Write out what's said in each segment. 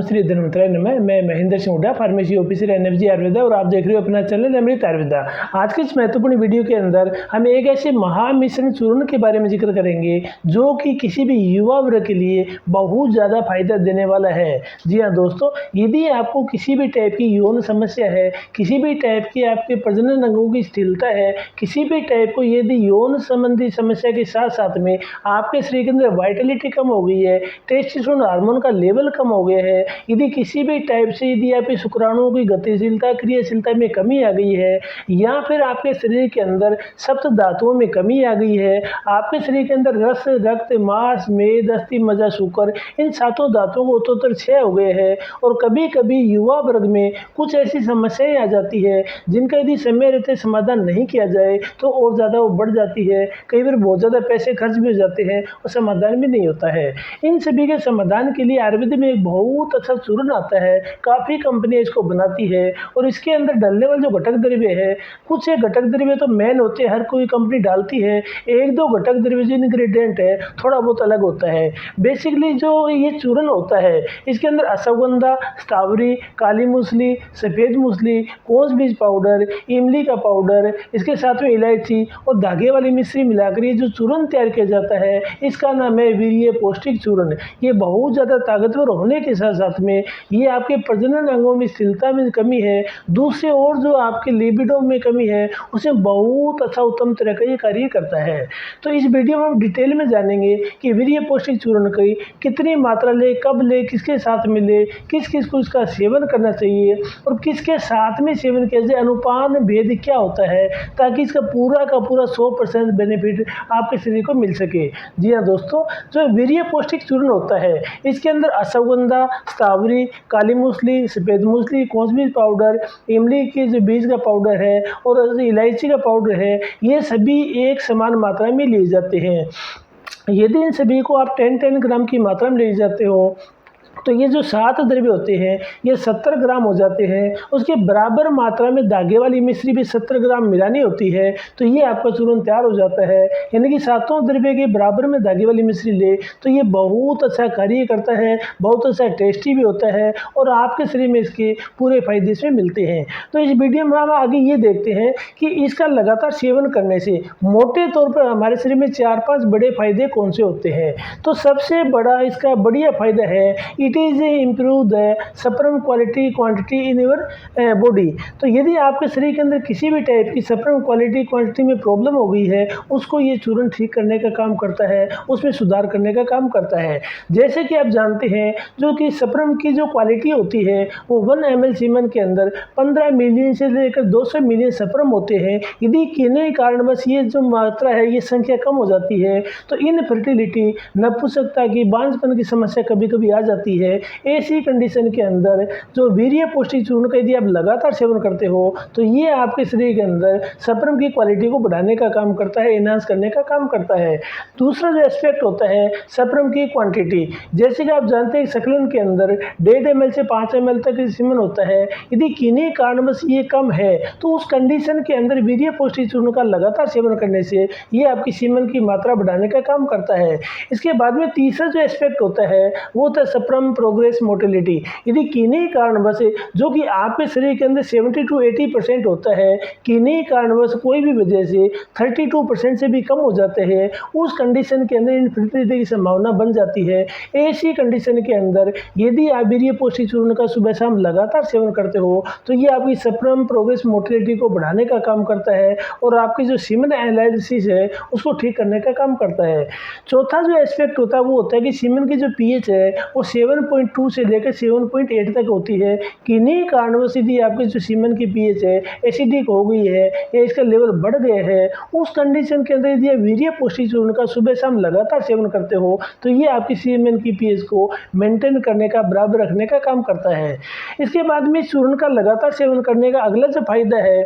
ओम श्री धन्वंतराय नमः। मैं Mahendra Singh Hooda, pharmacy officer एनएफजी Ayurveda, और आप देख रहे हो अपना चैनल अमृत आयुर्वेदा। आज की इस महत्वपूर्ण वीडियो के अंदर हम एक ऐसे महामिश्रण चूर्ण के बारे में जिक्र करेंगे जो कि किसी भी युवा वर्ग के लिए बहुत ज़्यादा फायदा देने वाला है। जी हाँ दोस्तों, यदि आपको किसी भी टाइप की यौन समस्या है, किसी भी टाइप की आपके प्रजनन अंगों की स्थिरता है, किसी भी टाइप को यदि यौन संबंधी समस्या के साथ साथ में आपके शरीर के अंदर वाइटलिटी कम हो गई है, टेस्टोस्टेरोन हार्मोन का लेवल कम हो गया है, यदि किसी भी टाइप से यदि आपके शुक्राणुओं की गतिशीलता क्रियाशीलता में कमी आ गई है, या फिर आपके शरीर के अंदर सप्त धातुओं में कमी आ गई है, आपके शरीर के अंदर रस, रक्त, मांस, मेद, अस्थि, मज्जा, शुक्र, इन सातों धातुओं को उत्तरोत्तर क्षय हो गए हैं। और कभी कभी युवा वर्ग में कुछ ऐसी समस्याएं आ जाती है जिनका यदि समय रहते समाधान नहीं किया जाए तो और ज़्यादा वो बढ़ जाती है। कई बार बहुत ज़्यादा पैसे खर्च भी हो जाते हैं और समाधान भी नहीं होता है। इन सभी के समाधान के लिए आयुर्वेद में एक बहुत अच्छा चूर्ण आता है, काफ़ी कंपनियां इसको बनाती है, और इसके अंदर डालने वाले जो घटक द्रव्य है, कुछ एक घटक द्रव्य तो मेन होते हैं, हर कोई कंपनी डालती है। एक दो घटक द्रव्य जो इंग्रेडिएंट है थोड़ा बहुत अलग होता है। बेसिकली जो ये चूर्ण होता है इसके अंदर अश्वगंधा, स्ट्रॉबेरी, काली मूसली, सफ़ेद मूसली, कोस बीज पाउडर, इमली का पाउडर, इसके साथ में इलायची और धागे वाली मिश्री मिलाकर ये जो चूर्ण तैयार किया जाता है इसका नाम है वीर्य पौष्टिक चूर्ण। ये बहुत ज़्यादा ताकतवर होने के साथ साथ में ये आपके प्रजनन अंगों में स्थिरता में कमी है, दूसरे और जो आपके लिबिडो में कमी है उसे बहुत अच्छा उत्तम तरह का ये कार्य करता है। तो इस वीडियो में हम डिटेल में जानेंगे कि वीर्य पौष्टिक चूर्ण की कितनी मात्रा ले, कब ले, किसके साथ में ले, किस किस को इसका सेवन करना चाहिए और किसके साथ में सेवन किया जाए, अनुपान भेद क्या होता है, ताकि इसका पूरा का पूरा 100% बेनिफिट आपके शरीर को मिल सके। जी हाँ दोस्तों, जो वीर्य पौष्टिक चूर्ण होता है इसके अंदर अश्वगंधा, स्ट्रॉबेरी, काली मूसली, सफ़ेद मूसली, कोस बीज पाउडर, इमली के जो बीज का पाउडर है और इलायची का पाउडर है, ये सभी एक समान मात्रा में लिए जाते हैं। यदि इन सभी को आप 10-10 ग्राम की मात्रा में ले जाते हो तो ये जो 7 द्रव्य होते हैं ये 70 ग्राम हो जाते हैं। उसके बराबर मात्रा में धागे वाली मिश्री भी 70 ग्राम मिलानी होती है, तो ये आपका चूर्ण तैयार हो जाता है। यानी कि 7 द्रव्य के बराबर में धागे वाली मिश्री ले तो ये बहुत अच्छा कार्य करता है, बहुत अच्छा टेस्टी भी होता है और आपके शरीर में इसके पूरे फायदे इसमें मिलते हैं। तो इस वीडियो में हम आगे ये देखते हैं कि इसका लगातार सेवन करने से मोटे तौर पर हमारे शरीर में 4-5 बड़े फायदे कौन से होते हैं। तो सबसे बड़ा इसका बढ़िया फायदा है, इट इज़ इम्प्रूव द सप्रम quality quantity in your body. तो यदि आपके शरीर के अंदर किसी भी टाइप की सप्रम क्वालिटी क्वांटिटी में प्रॉब्लम हो गई है उसको ये चूर्ण ठीक करने का काम करता है, उसमें सुधार करने का काम करता है। जैसे कि आप जानते हैं जो कि सप्रम की जो क्वालिटी होती है वो 1 ml सीमन के अंदर 15 मिलियन से लेकर 200 मिलियन सप्रम होते हैं। यदि किन्हीं कारणवश ये जो मात्रा है ये संख्या कम हो जाती है तो इनफर्टिलिटी, नपुंसकता की, बांझपन की समस्या कभी कभी आ जाती है। ऐसी कंडीशन के अंदर जो वीर्य पौष्टिक चूर्ण का यदि आप लगातार सेवन करते हो तो ये आपके शरीर के अंदर सप्रम की क्वालिटी को बढ़ाने का काम करता है, एनहांस करने का काम करता है। दूसरा जो एस्पेक्ट होता है सप्रम की क्वांटिटी, जैसे कि आप जानते हैं सकलन के अंदर 1.5 ml से 5 ml तक सीमन होता है। यदि किन्हीं कारणवश ये कम है तो उस कंडीशन के अंदर वीर्य पौष्टिक चूर्ण का लगातार सेवन करने से ये आपकी सीमन की मात्रा बढ़ाने का काम करता है। इसके बाद में तीसरा जो एस्पेक्ट होता है वो होता है सप्रम प्रोग्रेस मोटिलिटी। यदि किन्हीं कारणवश जो कि आपके शरीर के अंदर 70 to 80% होता है, किन्हीं कारणवश कोई भी वजह से 32% से भी कम हो जाते हैं, उस कंडीशन के अंदर इनफर्टिलिटी की संभावना बन जाती है। ऐसी कंडीशन के अंदर यदि आप वीर्य पौष्टिक चूर्ण का सुबह शाम लगातार सेवन करते हो तो ये आपकी सप्रम प्रोग्रेस मोटिलिटी को बढ़ाने का काम करता है और आपकी जो सीमन एनालिसिस है उसको ठीक करने का काम करता है। चौथा जो एस्पेक्ट होता है वो होता है कि सीमन की जो पीएच है वो 7.2 से लेकर 7.8 तक होती है। किन्हीं कारणवश यदि आपके जो सीमन की पीएच है एसिडिक हो गई है या इसका लेवल बढ़ गया है, उस कंडीशन के अंदर यदि आप वीर्य पौष्टिक चूर्ण का सुबह शाम लगातार सेवन करते हो तो ये आपकी सीमन की पीएच को मेंटेन करने का, बराबर रखने का काम करता है। इसके बाद में चूर्ण का लगातार सेवन करने का अगला जो फायदा है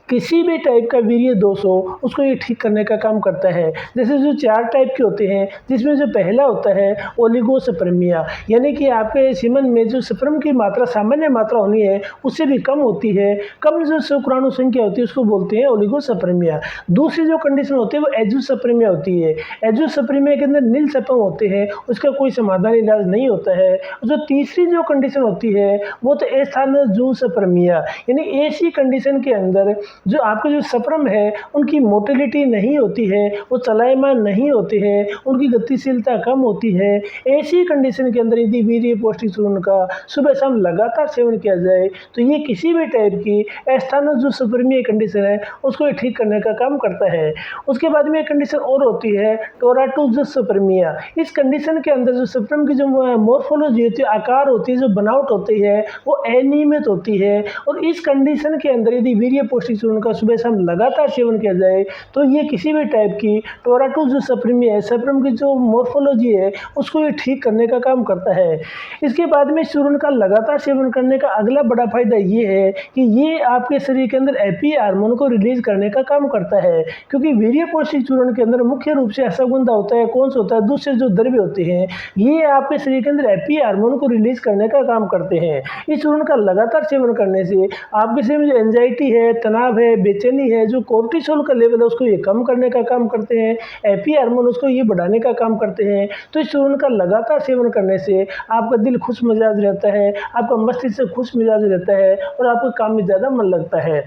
किसी भी टाइप का वीर्य दोष हो उसको ये ठीक करने का काम करता है। जैसे जो 4 टाइप के होते हैं, जिसमें जो पहला होता है ओलिगोस्पर्मिया, यानी कि आपके सीमन में जो स्पर्म की मात्रा सामान्य मात्रा होनी है उससे भी कम होती है, कम जो शुक्राणु संख्या होती है उसको बोलते हैं ओलिगोस्पर्मिया। दूसरी जो कंडीशन होती है वो एजोस्पर्मिया होती है। एजोस्पर्मिया के अंदर नील सपर्म होते हैं, उसका कोई समाधान इलाज नहीं होता है। जो तीसरी जो कंडीशन होती है वो तो एस्थानोजोस्पर्मिया, यानी ऐसी कंडीशन के अंदर जो आपके जो सपर्म है उनकी मोटिलिटी नहीं होती है, वो चलायमान नहीं होते हैं, उनकी गतिशीलता कम होती है। ऐसी कंडीशन के अंदर यदि वीर्य पौष्टिक चूर्ण का सुबह शाम लगातार सेवन किया जाए तो ये किसी भी टाइप की एस्थानोजोस्पर्मिया कंडीशन है उसको ठीक करने का काम करता है। उसके बाद में एक कंडीशन और होती है टोराटोजोस्पर्मिया। इस कंडीशन के अंदर जो सपर्म की जो मॉर्फोलॉजी होती है, आकार होती है, जो बनावट होती है वो अनियमित होती है। और इस कंडीशन के अंदर यदि वीर्य पौष्टिक चूर्ण का सुबह शाम लगातार सेवन किया जाए तो ये किसी भी टाइप की टोराटोजोस्पर्मिया है, सपर्म की जो मॉर्फोलॉजी है उसको ये ठीक करने का काम करता है। इसके बाद में चूर्ण का लगातार सेवन करने का अगला बड़ा फायदा ये है कि ये आपके शरीर के अंदर एपी हार्मोन को रिलीज करने का काम करता है, क्योंकि वीर्य पौष्टिक चूर्ण के अंदर मुख्य रूप से अश्वगंधा होता है, कौन सा होता है, दूसरे जो द्रव्य होते हैं ये आपके शरीर के अंदर एपी हार्मोन को रिलीज करने का काम करते हैं। इस चूर्ण का लगातार सेवन करने से आपके शरीर में जो एंजाइटी है, तनाव है, बेचैनी है, जो कोर्टिसोल का लेवल है उसको ये कम करने का काम करते हैं, एपी हार्मोन उसको ये बढ़ाने का काम करते हैं। तो इस चूर्ण का लगातार सेवन करने से आपका दिल खुश मिजाज रहता है, आपका मस्तिष्क खुश मिजाज रहता है और आपके काम में ज़्यादा मन लगता है।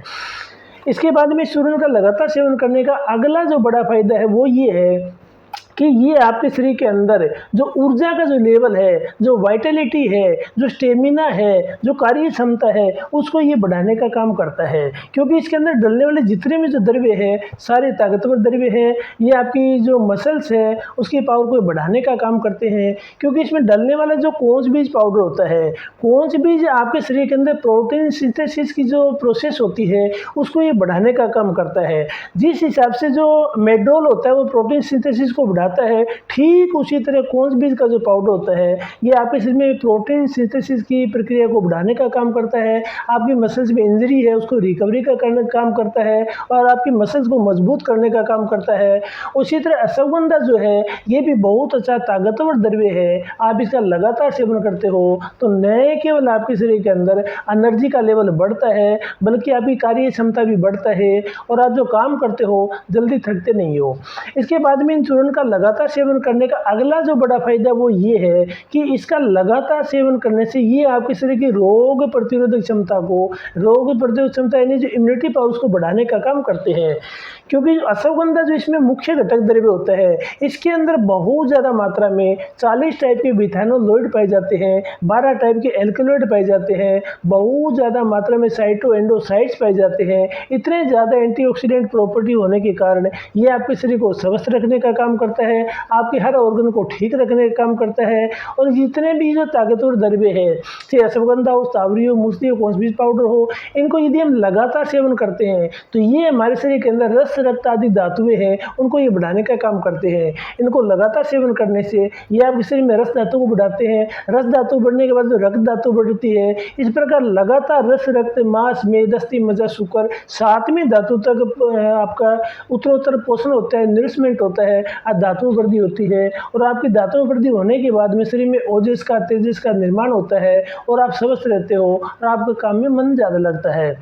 इसके बाद में चूर्ण का लगातार सेवन करने का अगला जो बड़ा फायदा है वो ये है कि ये आपके शरीर के अंदर जो ऊर्जा का जो लेवल है, जो वाइटलिटी है, जो स्टेमिना है, जो कार्य क्षमता है उसको ये बढ़ाने का काम करता है, क्योंकि इसके अंदर डलने वाले जितने भी जो द्रव्य है सारे ताकतवर द्रव्य है। ये आपकी जो मसल्स है उसकी पावर को बढ़ाने का काम करते हैं, क्योंकि इसमें डलने वाला जो कोंच बीज पाउडर होता है, कोंच बीज आपके शरीर के अंदर प्रोटीन सिंथेसिस की जो प्रोसेस होती है उसको ये बढ़ाने का काम करता है। जिस हिसाब से जो मेडोल होता है वो प्रोटीन सिंथेसिस को बढ़ाता है, ठीक उसी तरह कोंच बीज का जो पाउडर होता है ये आपके शरीर में प्रोटीन सिंथेसिस की प्रक्रिया को बढ़ाने का काम करता है। आपकी मसल्स में इंजरी है उसको रिकवरी का करने का काम करता है और आपकी मसल्स को मजबूत करने का काम करता है। उसी तरह अश्वगंधा जो है ये भी बहुत अच्छा ताकतवर द्रव्य है। आप इसका लगातार सेवन करते हो तो न केवल आपके शरीर के अंदर एनर्जी का लेवल बढ़ता है बल्कि आपकी कार्य क्षमता भी बढ़ता है और आप जो काम करते हो जल्दी थकते नहीं हो। इसके बाद में इन चूर्ण का लगातार सेवन करने का अगला जो बड़ा फायदा वो ये है कि इसका लगातार सेवन करने से ये आपके शरीर की रोग प्रतिरोधक क्षमता को, रोग प्रतिरोधक क्षमता यानी जो इम्यूनिटी पावर उसको बढ़ाने का काम करते हैं। क्योंकि अश्वगंधा जो इसमें मुख्य घटक द्रव्य होता है इसके अंदर बहुत ज़्यादा मात्रा में 40 टाइप के बिथानोलॉइड पाए जाते हैं, 12 टाइप के एल्कलॉइड पाए जाते हैं, बहुत ज़्यादा मात्रा में साइटोएंडोसाइड्स पाए जाते हैं। इतने ज़्यादा एंटीऑक्सीडेंट प्रॉपर्टी होने के कारण ये आपके शरीर को स्वस्थ रखने का काम करता है, आपके हर ऑर्गन को ठीक रखने का काम करता है। और जितने भी जो ताकतवर द्रव्य है, चाहे अश्वगंधा हो, सावरी हो, मूसली हो, कोंच बीज पाउडर हो, इनको यदि हम लगातार सेवन करते हैं तो ये हमारे शरीर के अंदर रस, रक्त आदि धातुएं हैं उनको ये बढ़ाने का काम करते हैं। इनको लगातार सेवन करने से ये आपके शरीर में रस धातु को बढ़ाते हैं, रस धातु बढ़ने के बाद जो रक्त धातु बढ़ती है। इस प्रकार लगातार रस, रक्त, मांस, मेद, अस्थि, मज्जा, शुक्र 7वीं धातु तक आपका उत्तरोत्तर पोषण होता है, नरिशमेंट होता है, धातु वृद्धि होती है। और आपकी धातु वृद्धि होने के बाद में शरीर में ओजस का, तेजस का निर्माण होता है और आप स्वस्थ रहते हो और आपके काम में मन ज़्यादा लगता है।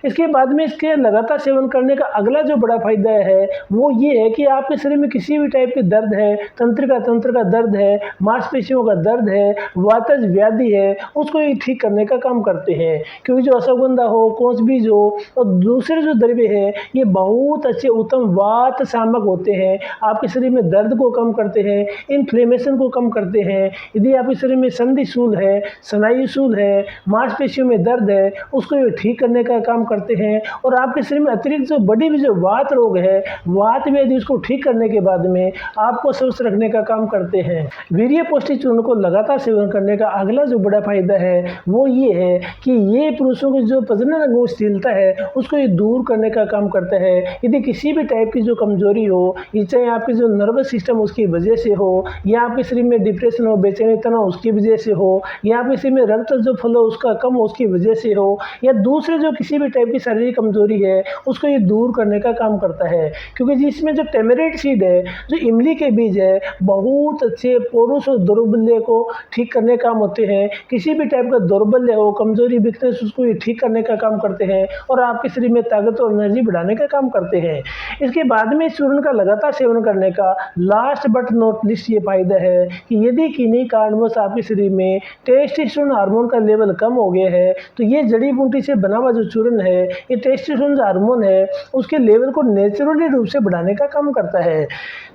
इसके बाद में इसके लगातार सेवन करने का अगला जो बड़ा फायदा है वो ये है कि आपके शरीर में किसी भी टाइप के दर्द है, तंत्र का दर्द है, मांसपेशियों का दर्द है, वातज व्याधि है, उसको ये ठीक करने का काम करते हैं। क्योंकि जो अश्वगंधा हो, कोंच बीज हो और दूसरे जो द्रव्य है ये बहुत अच्छे उत्तम वात शामक होते हैं, आपके शरीर में दर्द को कम करते हैं, इन्फ्लेमेशन को कम करते हैं। यदि आपके शरीर में संधिशूल है, स्नायुशूल है, मांसपेशियों में दर्द है, उसको ये ठीक करने का काम करते हैं। और आपके शरीर में अतिरिक्त जो बड़ी भी जो वात रोग है, वात व्याधि, उसको ठीक करने के बाद में आपको स्वस्थ रखने का काम करते हैं। वीर्य पौष्टिक चूर्ण को लगातार सेवन करने का अगला जो बड़ा फायदा है वो ये है कि ये पुरुषों की जो प्रजनन अंगोशीलता है उसको ये दूर करने का काम करता है। यदि किसी भी टाइप की जो कमजोरी हो, ये चाहे आपकी जो नर्वस नर्वस सिस्टम उसकी वजह से हो, या आपके शरीर में डिप्रेशन हो, बेचैनी तनाव उसकी वजह से हो, या आपके शरीर में रक्त जो फ्लो उसका कम हो उसकी वजह से हो, या दूसरे जो किसी भी टाइप की शारीरिक कमजोरी है उसको ये दूर करने का काम करता है। क्योंकि जिसमें जो टेमरेट सीड है, जो इमली के बीज है, बहुत अच्छे पुरुष और दौर्बल्य को ठीक करने का काम होते हैं। किसी भी टाइप का दौर्बल्य हो, कमजोरी, वीकनेस, उसको ये ठीक करने का काम करते हैं और आपके शरीर में ताकत और एनर्जी बढ़ाने का काम करते हैं। इसके बाद में चूर्ण का लगातार सेवन करने का लास्ट बट नॉट लिस्ट ये फायदा है कि यदि किन्हीं कारणवश आपके शरीर में टेस्टोस्टेरोन हार्मोन का लेवल कम हो गया है तो ये जड़ी बूटी से बना हुआ जो चूर्ण है, ये टेस्टोस्टेरोन हार्मोन है उसके लेवल को नेचुरली रूप से बढ़ाने का काम करता है।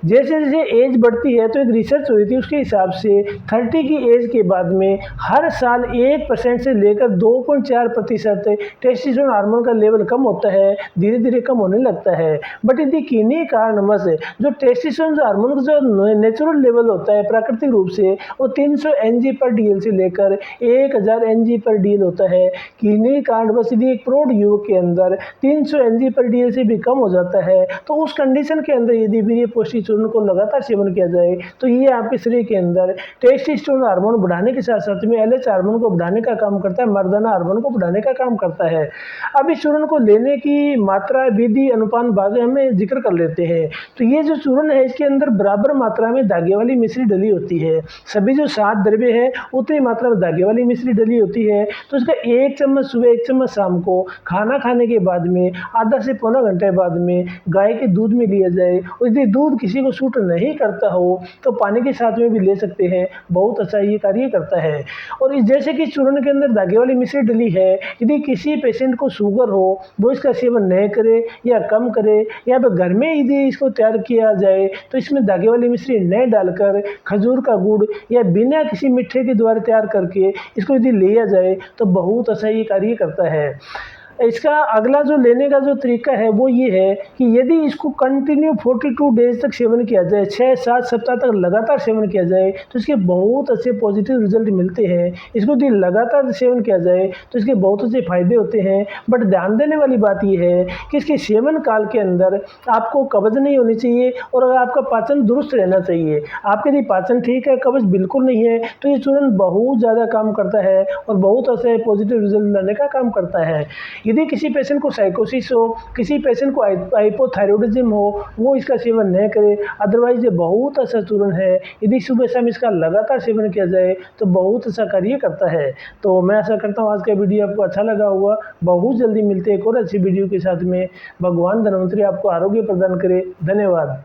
जैसे जैसे एज बढ़ती है तो एक रिसर्च हुई थी, उसके हिसाब से 30 की एज के बाद में हर साल 1% से लेकर 2.4% टेस्टोस्टेरोन हार्मोन का लेवल कम होता है, धीरे धीरे कम होने लगता है। बट यदि किन्हीं कारणवश जो टेस्टोस्टेरोन हार्मोन का जो नेचुरल लेवल होता है प्राकृतिक रूप से वो 300 Ng/dl से लेकर 1000 Ng/dl होता है, किन्हीं कारणवश यदि एक प्रौढ़ युवक के अंदर 300 Ng/dl से भी कम हो जाता है तो उस कंडीशन के अंदर यदि वीर्य पोषी चूर्ण को लगातार सेवन किया जाए तो ये आपके शरीर के अंदर टेस्टोस्टेरोन हार्मोन बढ़ाने के साथ साथ में LH हार्मोन को बढ़ाने का काम करता है, मर्दाना हार्मोन को बढ़ाने का काम करता है। अब इस चूर्ण को लेने की मात्रा, विधि, अनुपात भाग हमें जिक्र कर लेते हैं। तो ये जो चूर्ण है इसके अंदर बराबर मात्रा में धागे वाली मिश्री डली होती है। सभी जो 7 द्रव्य है उतनी मात्रा में धागे वाली मिश्री डली होती है। तो इसका 1 चम्मच सुबह, 1 चम्मच शाम को खाना खाने के बाद में आधा से पौना घंटे बाद में गाय के दूध में लिया जाए। और यदि दूध किसी को सूट नहीं करता हो तो पानी के साथ में भी ले सकते हैं, बहुत अच्छा ये कार्य करता है। और जैसे कि चूर्ण के अंदर धागे वाली मिश्री डली है, यदि किसी पेशेंट को शुगर हो वो इसका सेवन नहीं करे या कम करे, या फिर घर में यदि इसको तैयार किया जाए तो इसमें धागे वाली मिश्री नहीं डालकर खजूर का गुड़ या बिना किसी मिठे के द्वारा तैयार करके इसको यदि लिया जाए तो बहुत अच्छा ये कार्य करता है। इसका अगला जो लेने का जो तरीका है वो ये है कि यदि इसको कंटिन्यू 42 डेज तक सेवन किया जाए, 6-7 सप्ताह तक लगातार सेवन किया जाए तो इसके बहुत अच्छे पॉजिटिव रिजल्ट मिलते हैं। इसको यदि लगातार सेवन किया जाए तो इसके बहुत अच्छे फायदे होते हैं। बट ध्यान देने वाली बात ये है कि इसके सेवन काल के अंदर आपको कब्ज नहीं होनी चाहिए और आपका पाचन दुरुस्त रहना चाहिए। आपके यदि पाचन ठीक है, कब्ज बिल्कुल नहीं है, तो ये चूर्ण बहुत ज़्यादा काम करता है और बहुत अच्छे पॉजिटिव रिजल्ट लाने का काम करता है। यदि किसी पेशेंट को साइकोसिस हो, किसी पेशेंट को हाइपोथायरॉयडिज्म हो, वो इसका सेवन नहीं करे। अदरवाइज ये बहुत अच्छा चूर्ण है, यदि सुबह शाम इसका लगातार सेवन किया जाए तो बहुत अच्छा कार्य करता है। तो मैं आशा करता हूँ आज का वीडियो आपको अच्छा लगा होगा। बहुत जल्दी मिलते हैं एक और अच्छी वीडियो के साथ में। भगवान धन्वंतरी आपको आरोग्य प्रदान करे। धन्यवाद।